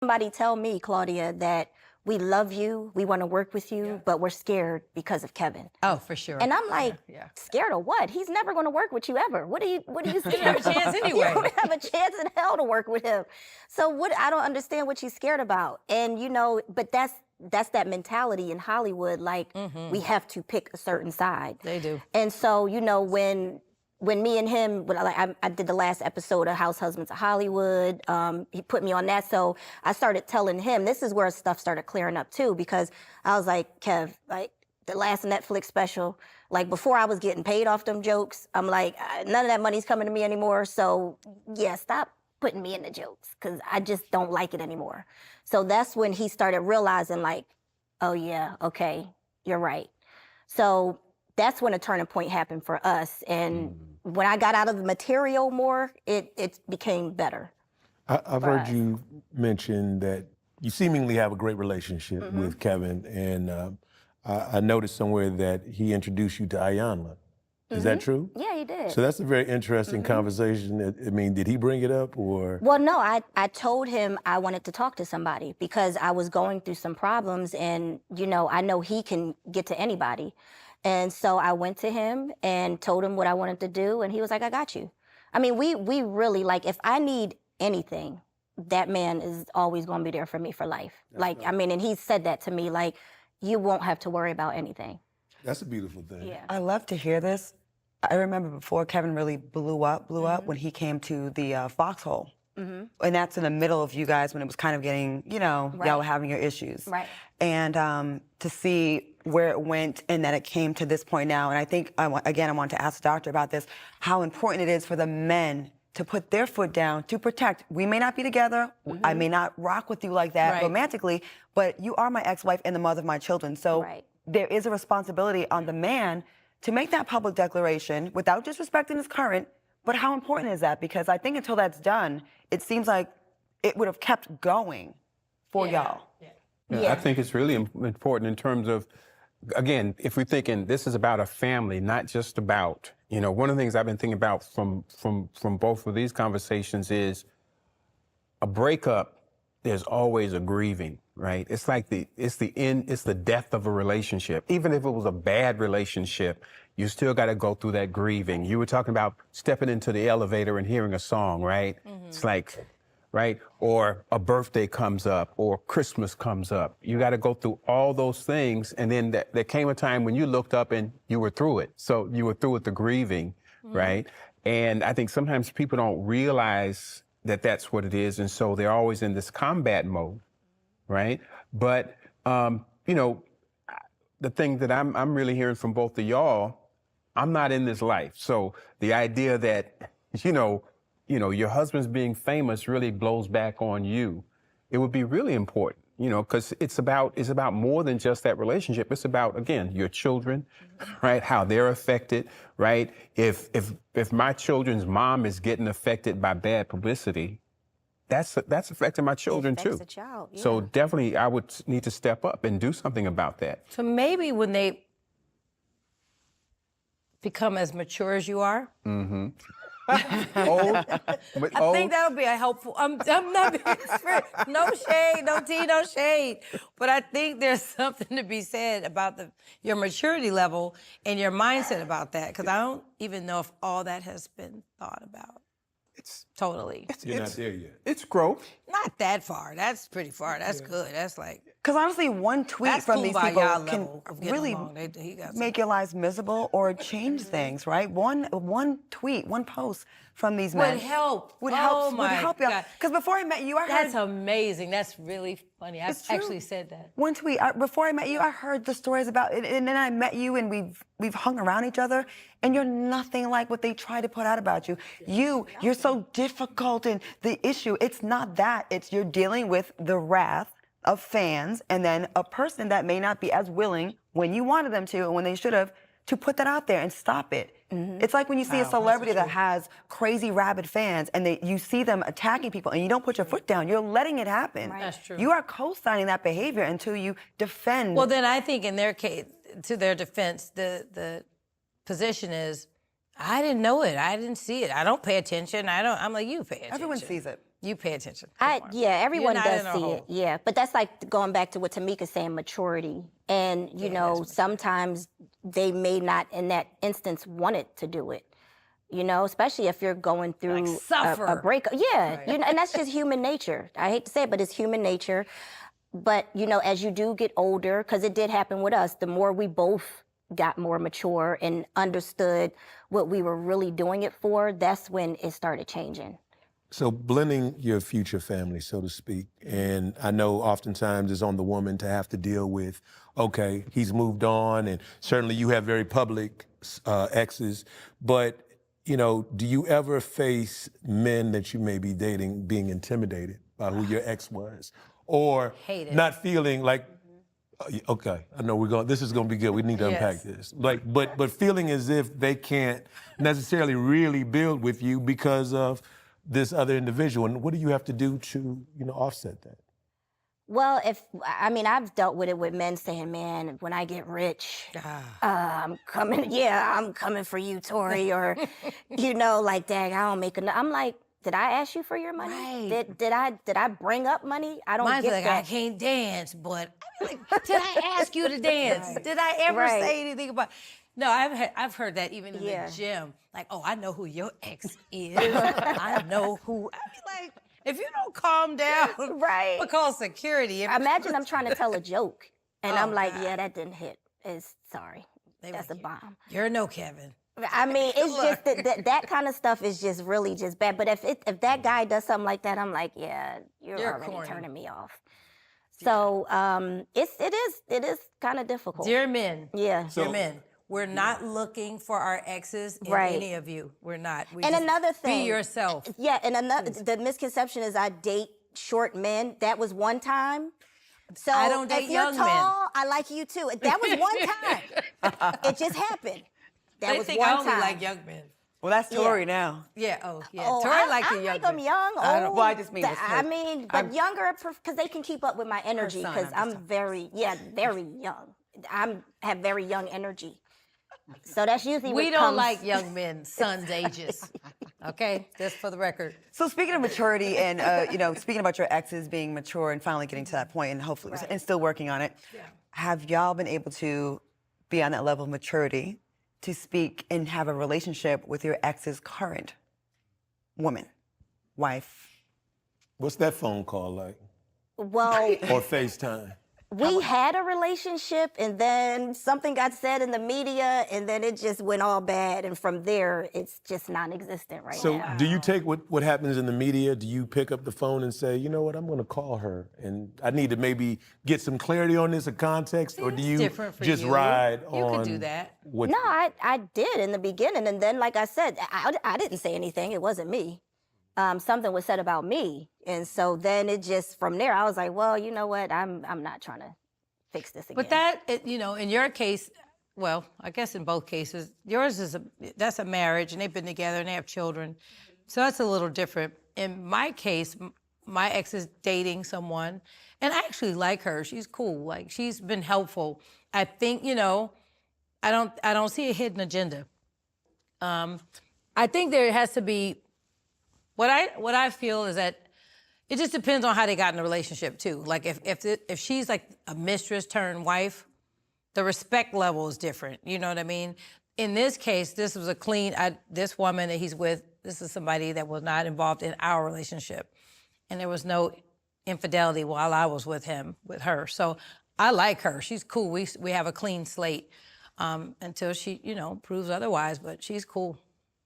Somebody tell me, Claudia, that we love you, we want to work with you, but we're scared because of Kevin. Oh, for sure. And I'm like, yeah. scared of what? He's never going to work with you ever. What are you You scared don't have a of? chance You anyway. don't have a chance in hell to work with him. So I don't understand what you're scared about. And but that's that mentality in Hollywood. Like we have to pick a certain side. They do. And so when me and him, I did the last episode of House Husbands of Hollywood. He put me on that, so I started telling him. This is where stuff started clearing up too, because I was like, Kev, like the last Netflix special, like before I was getting paid off them jokes, I'm like, none of that money's coming to me anymore. So yeah, stop putting me in the jokes, because I just don't like it anymore. So that's when he started realizing, like, oh yeah, okay, you're right. So that's when a turning point happened for us. And when I got out of the material more, it became better. I've heard you mention that you seemingly have a great relationship with Kevin, and I noticed somewhere that he introduced you to Ayanna. Is that true? Yeah, he did. So that's a very interesting conversation. I mean, did he bring it up, or? Well, no, I told him I wanted to talk to somebody because I was going through some problems, and I know he can get to anybody. And so I went to him and told him what I wanted to do, and he was like, I got you. I mean, we really, like, if I need anything, that man is always going to be there for me for life. I mean, and he said that to me, like, you won't have to worry about anything. That's a beautiful thing. Yeah. I love to hear this. I remember before Kevin really blew up when he came to the Foxhole. And that's in the middle of you guys when it was kind of getting, y'all were having your issues. Right. And to see where it went and that it came to this point now. And I think, again, I want to ask the doctor about this, how important it is for the men to put their foot down to protect. We may not be together. I may not rock with you like that romantically, but you are my ex-wife and the mother of my children. So there is a responsibility on the man to make that public declaration without disrespecting his current. But how important is that? Because I think until that's done, it seems like it would have kept going for y'all. Yeah, I think it's really important in terms of, again, if we're thinking this is about a family, not just about, one of the things I've been thinking about from both of these conversations is a breakup, there's always a grieving, right? It's like it's the death of a relationship. Even if it was a bad relationship, you still got to go through that grieving. You were talking about stepping into the elevator and hearing a song, right? It's like, right? Or a birthday comes up or Christmas comes up. You got to go through all those things. And then there came a time when you looked up and you were through it. So you were through with the grieving, right? And I think sometimes people don't realize that that's what it is. And so they're always in this combat mode, right? But, the thing that I'm really hearing from both of y'all, I'm not in this life. So the idea that, your husband's being famous really blows back on you. It would be really important, because it's about more than just that relationship. It's about, again, your children, right? How they're affected, right? If my children's mom is getting affected by bad publicity, that's affecting my children too. The child, yeah. So definitely I would need to step up and do something about that. So maybe when they become as mature as you are, I I think that'll be a helpful. I'm not being serious. No shade, no tea, no shade. But I think there's something to be said about your maturity level and your mindset about that, because I don't even know if all that has been thought about. Totally. You're not there yet. It's growth. Not that far. That's pretty far. That's good. That's like. Because honestly, one tweet That's from cool these by people y'all can level of getting really along. He got some- make your lives miserable or change things, right? One tweet, one post from these men Would help. Would Oh help. Would my help y'all. God. Because before I met you, I That's heard amazing. That's really funny. I've It's true. actually said that. one tweet. Before I met you, I heard the stories about it, and then I met you, and we've hung around each other, and you're nothing like what they try to put out about you. You're so difficult, and the issue, it's not that. It's you're dealing with the wrath of fans, and then a person that may not be as willing when you wanted them to and when they should have to put that out there and stop it. It's like when you see a celebrity that has crazy rabid fans and you see them attacking people and you don't put your foot down, you're letting it happen. Right. That's true. You are co-signing that behavior until you defend. Well, then I think in their case, to their defense, the position is, I didn't know it. I didn't see it. I don't pay attention. I'm like, you pay attention. Everyone sees it. You pay attention. Come on. Yeah, everyone You're not does in a see hole. it. Yeah, but that's like going back to what Tamika's saying, maturity. And you know, sometimes they may not, in that instance, want it to do it. You know, especially if you're going through suffer. a breakup. Yeah, you know, and that's just human nature. I hate to say it, but it's human nature. But you know, as you do get older, because it did happen with us, the more we both got more mature and understood what we were really doing it for, that's when it started changing. So blending your future family, so to speak, and I know oftentimes it's on the woman to have to deal with, okay, he's moved on, and certainly you have very public exes, but you know, do you ever face men that you may be dating being intimidated by who your ex was, or Hate it. not feeling like, okay, I know this is gonna be good. We need to unpack this. Like, but feeling as if they can't necessarily really build with you because of this other individual. And what do you have to do to, you know, offset that? Well, I've dealt with it with men saying, man, when I get rich, I'm coming for you, Torrei, or, you know, like, dang, I don't make enough. I'm like, did I ask you for your money? Right. Did I bring up money? I don't Mine's get like, that. I can't dance, but like, did I ask you to dance? Did I ever say anything about? No, I've heard that even in the gym. Like, oh, I know who your ex is. I know who. I be like, if you don't calm down, Right. But call security. Imagine I'm trying to tell a joke, and I'm like, God. yeah, that didn't hit. Sorry, that's a bomb. You're no Kevin. I mean, it's just that kind of stuff is just really just bad. But if that guy does something like that, I'm like, yeah, you're already corny. turning me off. So it is kind of difficult. Dear men. Yeah. Dear men. We're not looking for our exes in any of you. We're not. And another thing. Be yourself. Yeah, and the misconception is I date short men. That was one time. So I don't date if you're young tall, men. I like you too. That was one time. It just happened. That They was think one I only time. like young men. Well, that's Torrei now. Yeah. Oh, yeah. Oh, Torrei like I the young like them men. young, old. I don't- well, I just mean this I kid. mean, but younger because they can keep up with my energy. son, Because I'm just I'm very young. Have very young energy. So that's usually We what don't comes. like young men, sons' ages. Okay, just for the record. So speaking of maturity and you know, speaking about your exes being mature and finally getting to that point and hopefully and still working on it, have y'all been able to be on that level of maturity to speak and have a relationship with your ex's current woman, wife? What's that phone call like? Well, Or FaceTime? we had a relationship, and then something got said in the media, and then it just went all bad. And from there, it's just non-existent right So now. do you take what happens in the media? Do you pick up the phone and say, you know what, I'm going to call her, and I need to maybe get some clarity on this, a context, or do It's you different for just you. ride You on? could do that. What, No, I did in the beginning, and then, like I said, I didn't say anything. It wasn't me. Something was said about me, and so then it just from there, I was like, well, you know what, I'm not trying to fix this again. But that, you know, in your case, well, I guess in both cases, yours is that's a marriage, and they've been together and they have children, so that's a little different. In my case, my ex is dating someone, and I actually like her. She's cool. Like, she's been helpful. I think, you know, I don't see a hidden agenda. I think there has to be. What I feel is that it just depends on how they got in the relationship too. Like if she's like a mistress turned wife, the respect level is different. You know what I mean? In this case, this was a clean. This woman that he's with, this is somebody that was not involved in our relationship, and there was no infidelity while I was with her. So I like her. She's cool. We have a clean slate until she, you know, proves otherwise. But she's cool.